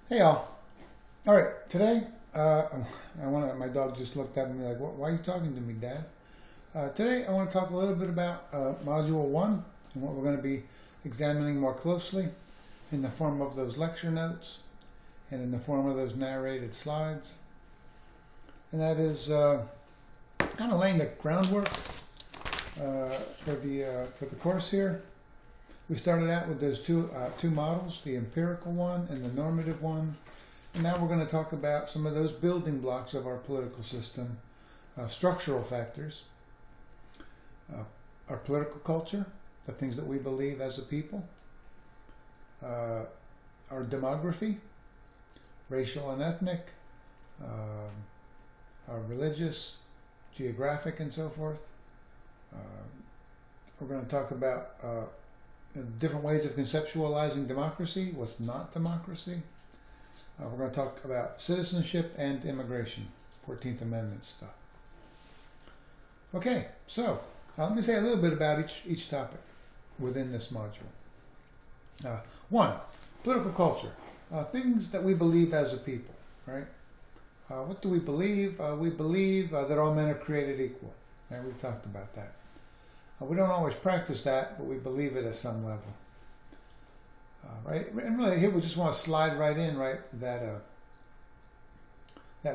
Hey all. All right, today my dog just looked at me like, why are you talking to me, Dad? Today I want to talk a little bit about Module 1 and what we're going to be examining more closely in the form of those lecture notes and in the form of those narrated slides. And that is kind of laying the groundwork for the course here. We started out with those two models, the empirical one and the normative one. And now we're going to talk about some of those building blocks of our political system, structural factors, our political culture, the things that we believe as a people, our demography, racial and ethnic, our religious, geographic, and so forth. We're going to talk about different ways of conceptualizing democracy, what's not democracy. We're going to talk about citizenship and immigration, 14th Amendment stuff. Okay, so let me say a little bit about each topic within this module. One, political culture, things that we believe as a people, right? What do we believe? We believe that all men are created equal. Right? We've talked about that. We don't always practice that, but we believe it at some level. Right? And really, here we just want to slide right in, right, that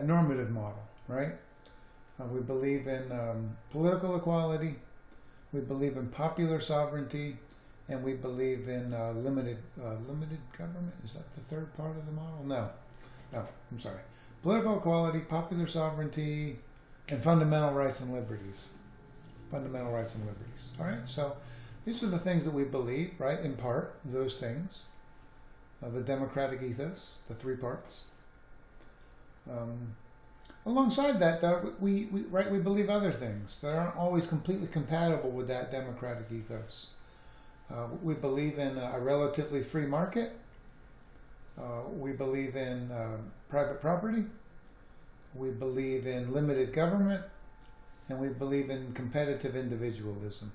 normative model, right? We believe in political equality, we believe in popular sovereignty, and we believe in limited government. Is that the third part of the model? No, I'm sorry. Political equality, popular sovereignty, and fundamental rights and liberties. Fundamental rights and liberties. All right, so these are the things that we believe, right? In part, those things. The democratic ethos, the three parts. Alongside that, though, we believe other things that aren't always completely compatible with that democratic ethos. We believe in a relatively free market. We believe in private property. We believe in limited government. And we believe in competitive individualism.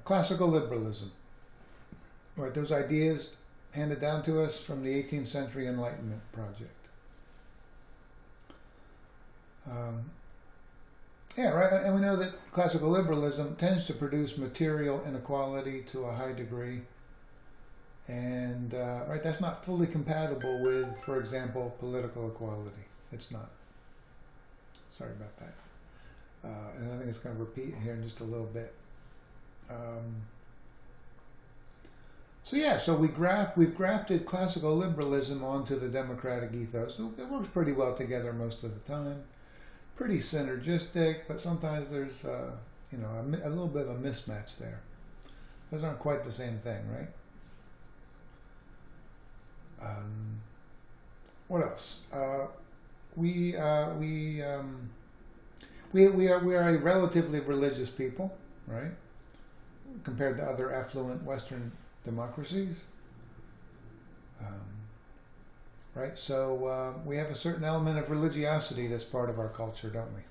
Classical liberalism. Right, those ideas handed down to us from the 18th century Enlightenment project. And we know that classical liberalism tends to produce material inequality to a high degree. And that's not fully compatible with, for example, political equality. It's not. Sorry about that. And I think it's going to repeat here in just a little bit. So we've grafted classical liberalism onto the democratic ethos. It works pretty well together most of the time. Pretty synergistic, but sometimes there's a little bit of a mismatch there. Those aren't quite the same thing, right? What else? We are a relatively religious people, right? Compared to other affluent Western democracies. Right? So we have a certain element of religiosity that's part of our culture, don't we?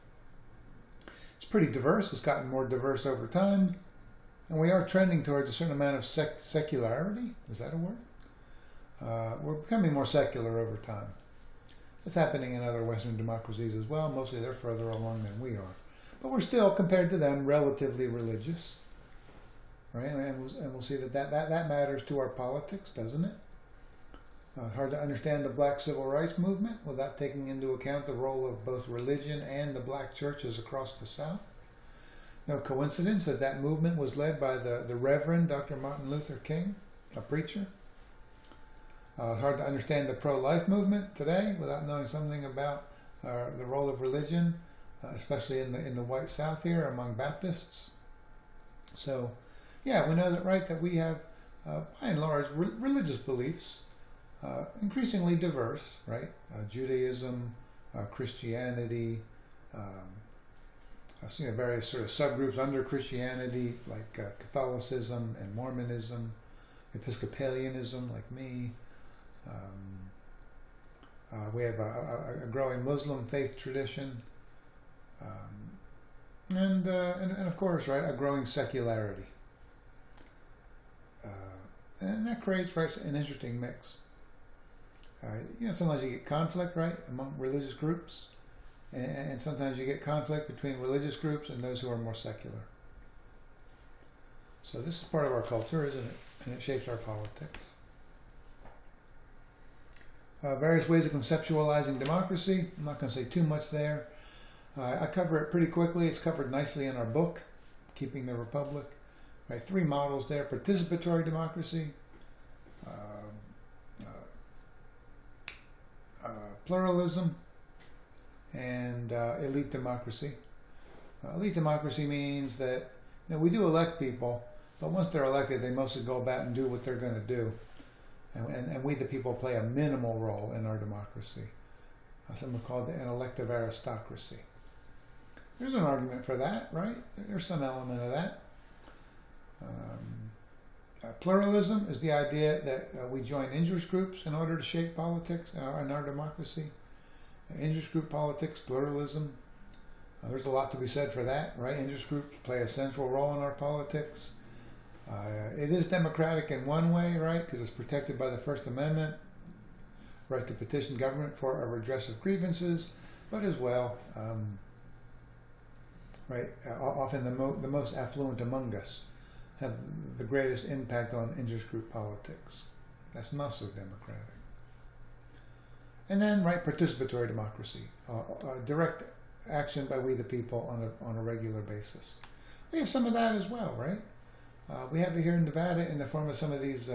It's pretty diverse. It's gotten more diverse over time. And we are trending towards a certain amount of secularity. Is that a word? We're becoming more secular over time. That's happening in other Western democracies as well. Mostly they're further along than we are. But we're still, compared to them, relatively religious. Right? And we'll see that matters to our politics, doesn't it? Hard to understand the black civil rights movement without taking into account the role of both religion and the black churches across the South. No coincidence that movement was led by the Reverend Dr. Martin Luther King, a preacher. Hard to understand the pro-life movement today without knowing something about the role of religion, especially in the white South here among Baptists. So, we know that we have, by and large, religious beliefs, increasingly diverse, right? Judaism, Christianity, various sort of subgroups under Christianity, like Catholicism and Mormonism, Episcopalianism, like me. We have a growing Muslim faith tradition, and of course, right, a growing secularity. And that creates an interesting mix. Sometimes you get conflict, right, among religious groups, and sometimes you get conflict between religious groups and those who are more secular. So this is part of our culture, isn't it? And it shapes our politics. Various ways of conceptualizing democracy. I'm not going to say too much there. I cover it pretty quickly. It's covered nicely in our book, Keeping the Republic. Right, 3 models there: participatory democracy, pluralism, and elite democracy. Elite democracy means that we do elect people, but once they're elected, they mostly go about and do what they're going to do. And we, the people, play a minimal role in our democracy. Some would call it an elective aristocracy. There's an argument for that, right? There's some element of that. Pluralism is the idea that we join interest groups in order to shape politics in our democracy. Interest group politics, pluralism. There's a lot to be said for that, right? Interest groups play a central role in our politics. It is democratic in one way, right? Because it's protected by the First Amendment, right to petition government for a redress of grievances, but as well, right, often the most affluent among us have the greatest impact on interest group politics. That's not so democratic. And then, right, participatory democracy, direct action by we the people on a regular basis. We have some of that as well, right? We have it here in Nevada in the form of some of these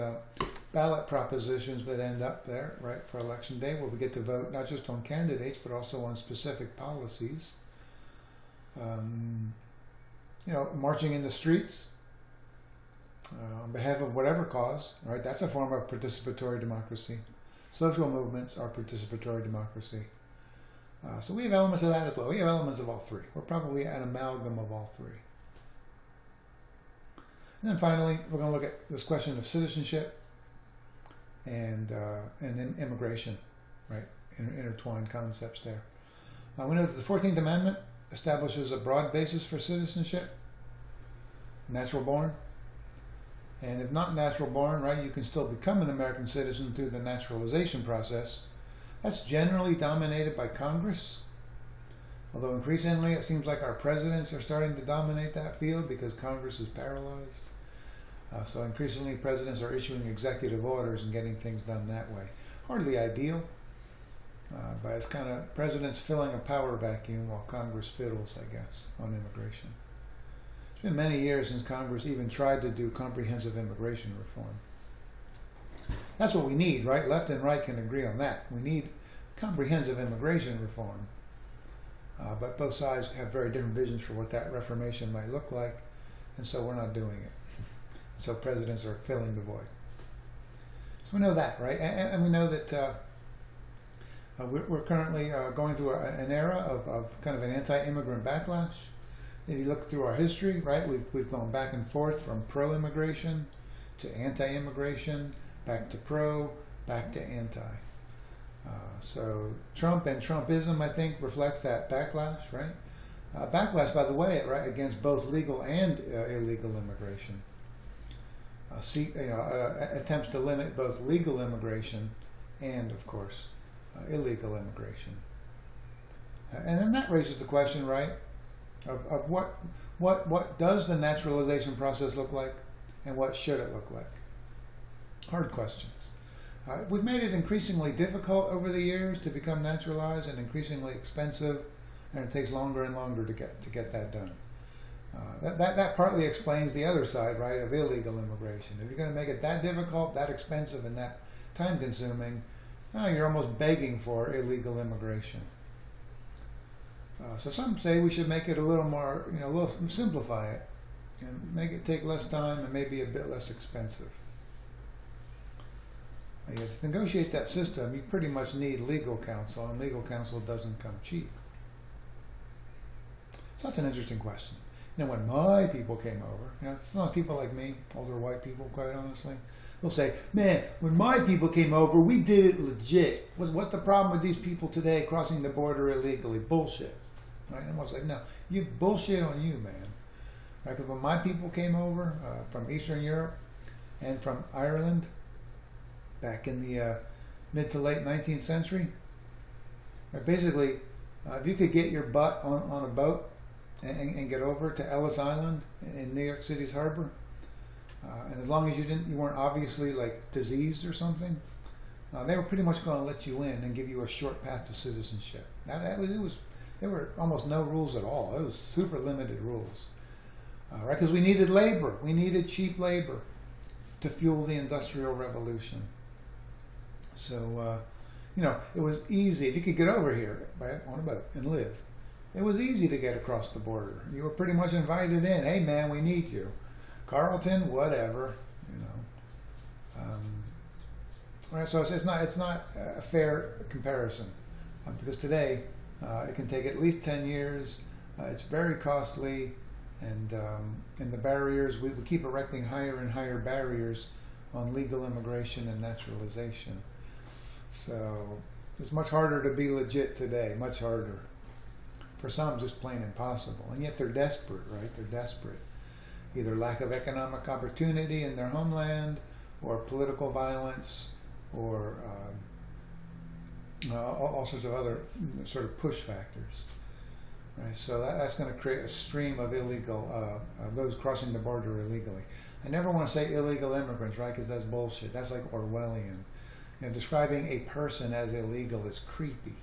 ballot propositions that end up there, right, for election day, where we get to vote not just on candidates, but also on specific policies. Marching in the streets on behalf of whatever cause, right? That's a form of participatory democracy. Social movements are participatory democracy. So we have elements of that as well. We have elements of all 3. We're probably an amalgam of all 3. And then finally, we're going to look at this question of citizenship and immigration, right? Intertwined concepts there. We know that the 14th Amendment establishes a broad basis for citizenship, natural born. And if not natural born, right, you can still become an American citizen through the naturalization process. That's generally dominated by Congress, although increasingly it seems like our presidents are starting to dominate that field because Congress is paralyzed. So increasingly presidents are issuing executive orders and getting things done that way. Hardly ideal, but it's kind of presidents filling a power vacuum while Congress fiddles, I guess, on immigration. It's been many years since Congress even tried to do comprehensive immigration reform. That's what we need, right? Left and right can agree on that. We need comprehensive immigration reform. But both sides have very different visions for what that reformation might look like, and so we're not doing it. So presidents are filling the void. So we know that, right? And we know that we're currently going through an era of kind of an anti-immigrant backlash. If you look through our history, right, we've gone back and forth from pro-immigration to anti-immigration, back to pro, back to anti. So Trump and Trumpism, I think, reflects that backlash, right? Backlash, by the way, right, against both legal and illegal immigration. Attempts to limit both legal immigration and, of course, illegal immigration. And then that raises the question, right, of what does the naturalization process look like, and what should it look like? Hard questions. We've made it increasingly difficult over the years to become naturalized, and increasingly expensive, and it takes longer and longer to get that done. That partly explains the other side, right, of illegal immigration. If you're going to make it that difficult, that expensive, and that time-consuming, you're almost begging for illegal immigration. So some say we should make it a little more, simplify it, and make it take less time and maybe a bit less expensive. To negotiate that system, you pretty much need legal counsel, and legal counsel doesn't come cheap. So that's an interesting question. When my people came over, sometimes people like me, older white people, quite honestly, they'll say, man, when my people came over, we did it legit. What's the problem with these people today crossing the border illegally? Bullshit. Right? And I was like, no, you bullshit on you, man. Right? Because when my people came over from Eastern Europe and from Ireland back in the mid to late 19th century. Right, basically, if you could get your butt on a boat and get over to Ellis Island in New York City's harbor, and as long as you weren't obviously like diseased or something, they were pretty much going to let you in and give you a short path to citizenship. Now there were almost no rules at all. It was super limited rules, right? Because we needed labor, we needed cheap labor to fuel the Industrial Revolution. So it was easy if you could get over here on a boat and live. It was easy to get across the border. You were pretty much invited in. Hey man, we need you. Carlton, whatever, Right, so it's not a fair comparison because today it can take at least 10 years. It's very costly, and the barriers we keep erecting higher and higher barriers on legal immigration and naturalization. So it's much harder to be legit today. Much harder. For some, just plain impossible. And yet they're desperate, right? They're desperate. Either lack of economic opportunity in their homeland, or political violence, or all sorts of other sort of push factors. Right? So that's going to create a stream of illegal, those crossing the border illegally. I never want to say illegal immigrants, right? Because that's bullshit. That's like Orwellian. Describing a person as illegal is creepy.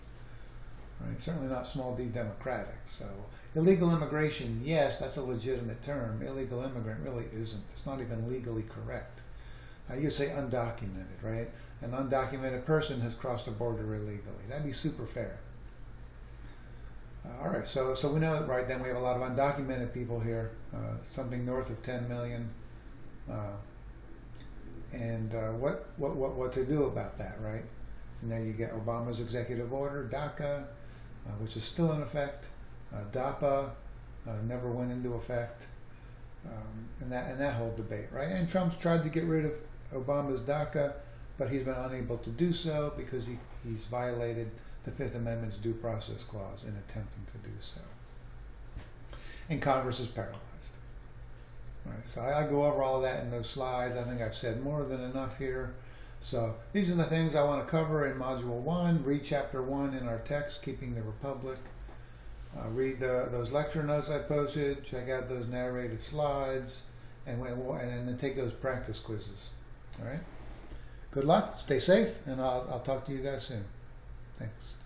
Right? Certainly not small d democratic. So illegal immigration, yes, that's a legitimate term. Illegal immigrant really isn't. It's not even legally correct. You say undocumented, right? An undocumented person has crossed the border illegally. That'd be super fair. All right, so we know it, right? Then we have a lot of undocumented people here, something north of 10 million. And what to do about that, right? And there you get Obama's executive order, DACA, which is still in effect. DAPA never went into effect, and that whole debate, right? And Trump's tried to get rid of Obama's DACA, but he's been unable to do so because he's violated the Fifth Amendment's due process clause in attempting to do so. And Congress is paralyzed. Right, so I go over all of that in those slides. I think I've said more than enough here. So these are the things I want to cover in Module 1. Read Chapter 1 in our text, Keeping the Republic. Read those lecture notes I posted. Check out those narrated slides. And then take those practice quizzes. All right? Good luck. Stay safe. And I'll talk to you guys soon. Thanks.